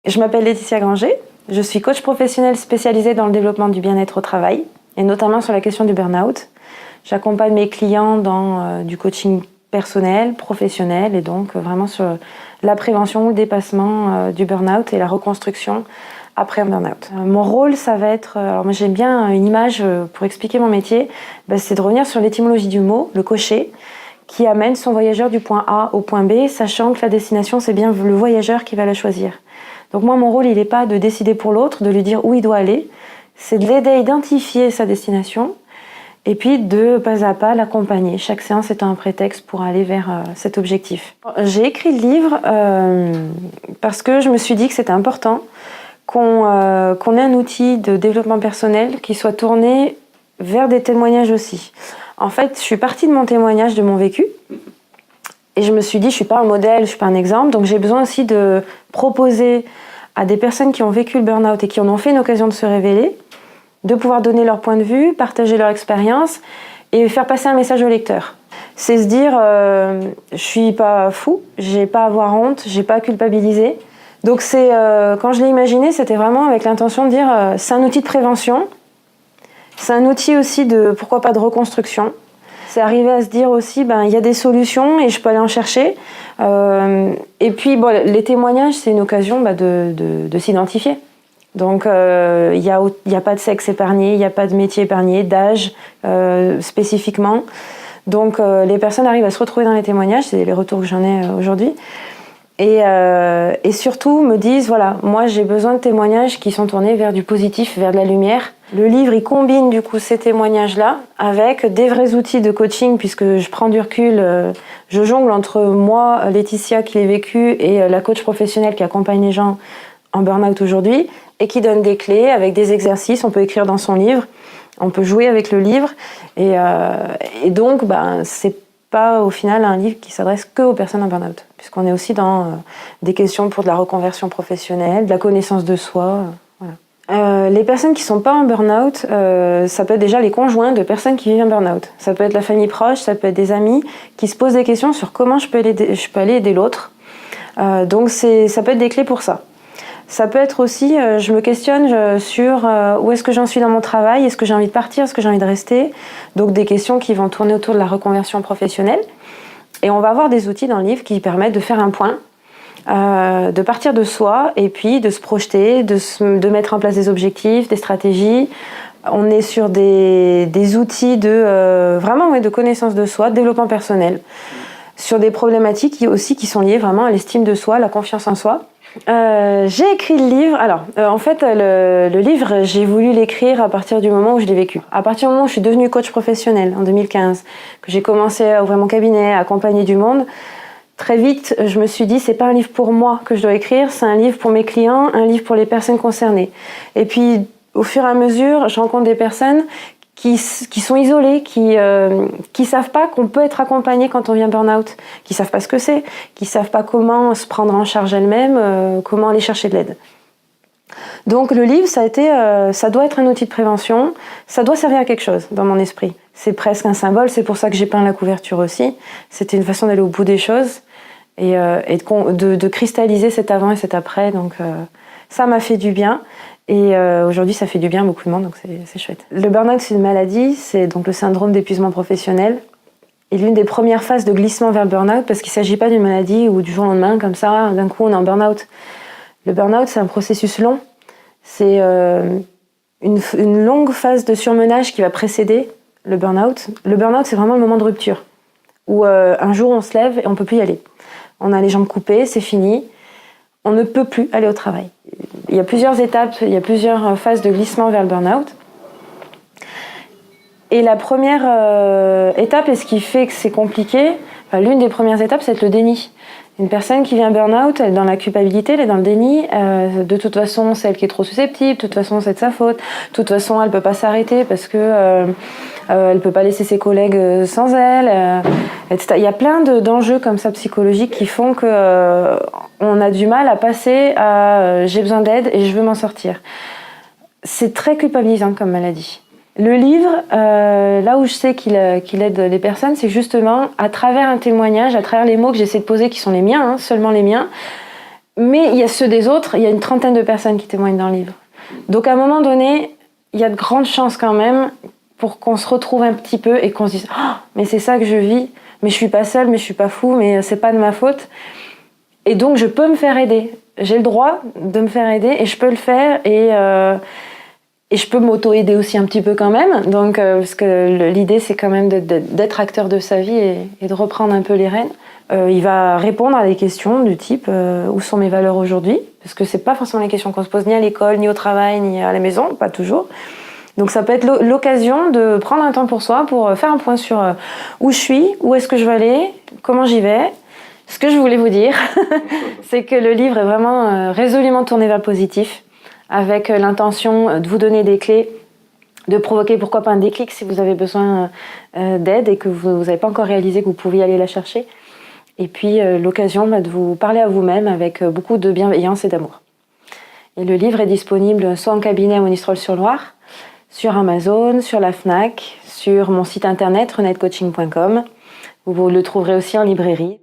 Je m'appelle Laetitia Granger, je suis coach professionnel spécialisée dans le développement du bien-être au travail et notamment sur la question du burn-out. J'accompagne mes clients dans du coaching personnel, professionnel et donc vraiment sur la prévention ou le dépassement du burn-out et la reconstruction après un burn-out. Mon rôle, ça va être, alors moi j'aime bien une image pour expliquer mon métier, c'est de revenir sur l'étymologie du mot, le cocher, qui amène son voyageur du point A au point B, sachant que la destination, c'est bien le voyageur qui va la choisir. Donc moi, mon rôle, il n'est pas de décider pour l'autre, de lui dire où il doit aller, c'est de l'aider à identifier sa destination et puis de pas à pas l'accompagner, chaque séance étant un prétexte pour aller vers cet objectif. J'ai écrit le livre parce que je me suis dit que c'était important qu'on ait un outil de développement personnel qui soit tourné vers des témoignages aussi. En fait, je suis partie de mon témoignage, de mon vécu, et je me suis dit, je ne suis pas un modèle, je ne suis pas un exemple, donc j'ai besoin aussi de proposer à des personnes qui ont vécu le burn-out et qui en ont fait une occasion de se révéler, de pouvoir donner leur point de vue, partager leur expérience et faire passer un message au lecteur. C'est se dire, je ne suis pas fou, je n'ai pas à avoir honte, je n'ai pas à culpabiliser. Donc c'est, quand je l'ai imaginé, c'était vraiment avec l'intention de dire, c'est un outil de prévention, c'est un outil aussi de, pourquoi pas, de reconstruction. C'est arriver à se dire aussi, il y a des solutions et je peux aller en chercher. Et puis, les témoignages, c'est une occasion de s'identifier. Donc, il y a pas de sexe épargné, il n'y a pas de métier épargné, d'âge spécifiquement. Donc, les personnes arrivent à se retrouver dans les témoignages, c'est les retours que j'en ai aujourd'hui. Et surtout me disent, voilà, moi j'ai besoin de témoignages qui sont tournés vers du positif, vers de la lumière. Le livre, il combine du coup ces témoignages-là avec des vrais outils de coaching, puisque je prends du recul, je jongle entre moi, Laetitia, qui l'ai vécu, et la coach professionnelle qui accompagne les gens en burn-out aujourd'hui, et qui donne des clés avec des exercices, on peut écrire dans son livre, on peut jouer avec le livre, et donc c'est pas au final un livre qui s'adresse que aux personnes en burn-out, puisqu'on est aussi dans des questions pour de la reconversion professionnelle, de la connaissance de soi. Voilà. Les personnes qui sont pas en burn-out, ça peut être déjà les conjoints de personnes qui vivent un burn-out. Ça peut être la famille proche, ça peut être des amis qui se posent des questions sur comment je peux aller aider l'autre. Donc ça peut être des clés pour ça. Ça peut être aussi, je me questionne sur où est-ce que j'en suis dans mon travail, est-ce que j'ai envie de partir, est-ce que j'ai envie de rester. Donc des questions qui vont tourner autour de la reconversion professionnelle. Et on va avoir des outils dans le livre qui permettent de faire un point, de partir de soi et puis de se projeter, de mettre en place des objectifs, des stratégies. On est sur des outils de connaissance de soi, de développement personnel, sur des problématiques aussi qui sont liées vraiment à l'estime de soi, la confiance en soi. J'ai écrit le livre. Alors, en fait, le livre, j'ai voulu l'écrire à partir du moment où je l'ai vécu. À partir du moment où je suis devenue coach professionnelle en 2015, que j'ai commencé à ouvrir mon cabinet, à accompagner du monde, très vite, je me suis dit, c'est pas un livre pour moi que je dois écrire, c'est un livre pour mes clients, un livre pour les personnes concernées. Et puis, au fur et à mesure, je rencontre des personnes qui sont isolées, qui savent pas qu'on peut être accompagné quand on vient burn-out, qui savent pas ce que c'est, qui savent pas comment se prendre en charge elles-mêmes, comment aller chercher de l'aide. Donc le livre, ça doit être un outil de prévention, ça doit servir à quelque chose dans mon esprit. C'est presque un symbole, c'est pour ça que j'ai peint la couverture aussi. C'était une façon d'aller au bout des choses et de cristalliser cet avant et cet après. Donc ça m'a fait du bien. Et aujourd'hui, ça fait du bien à beaucoup de monde, donc c'est chouette. Le burn-out, c'est une maladie, c'est donc le syndrome d'épuisement professionnel. Et l'une des premières phases de glissement vers le burn-out, parce qu'il ne s'agit pas d'une maladie où du jour au lendemain, comme ça, d'un coup, on est en burn-out. Le burn-out, c'est un processus long. C'est une longue phase de surmenage qui va précéder le burn-out. Le burn-out, c'est vraiment le moment de rupture, où un jour, on se lève et on ne peut plus y aller. On a les jambes coupées, c'est fini. On ne peut plus aller au travail. Il y a plusieurs étapes, il y a plusieurs phases de glissement vers le burn-out. Et la première étape, et ce qui fait que c'est compliqué, l'une des premières étapes, c'est le déni. Une personne qui vient burn-out, elle est dans la culpabilité, elle est dans le déni. De toute façon, c'est elle qui est trop susceptible. De toute façon, c'est de sa faute. De toute façon, elle peut pas s'arrêter parce que elle peut pas laisser ses collègues sans elle, etc. Il y a plein d'enjeux comme ça psychologiques qui font que on a du mal à passer à j'ai besoin d'aide et je veux m'en sortir. C'est très culpabilisant comme maladie. Le livre, là où je sais qu'il aide les personnes, c'est justement à travers un témoignage, à travers les mots que j'essaie de poser, qui sont les miens, seulement les miens, Mais il y a ceux des autres, il y a une trentaine de personnes qui témoignent dans le livre. Donc à un moment donné, il y a de grandes chances quand même pour qu'on se retrouve un petit peu et qu'on se dise « Oh, mais c'est ça que je vis, mais je suis pas seule, mais je suis pas fou, mais c'est pas de ma faute. » Et donc je peux me faire aider. J'ai le droit de me faire aider et je peux le faire et je peux m'auto-aider aussi un petit peu quand même. Donc, parce que l'idée c'est quand même d'être acteur de sa vie et de reprendre un peu les rênes. Il va répondre à des questions du type où sont mes valeurs aujourd'hui, parce que c'est pas forcément les questions qu'on se pose ni à l'école, ni au travail, ni à la maison, pas toujours. Donc ça peut être l'occasion de prendre un temps pour soi, pour faire un point sur où je suis, où est-ce que je veux aller, comment j'y vais. Ce que je voulais vous dire, c'est que le livre est vraiment résolument tourné vers le positif, avec l'intention de vous donner des clés, de provoquer pourquoi pas un déclic si vous avez besoin d'aide et que vous n'avez pas encore réalisé que vous pouviez aller la chercher. Et puis l'occasion de vous parler à vous-même avec beaucoup de bienveillance et d'amour. Et le livre est disponible soit en cabinet à Monistrol-sur-Loire, sur Amazon, sur la Fnac, sur mon site internet renettecoaching.com. Vous le trouverez aussi en librairie.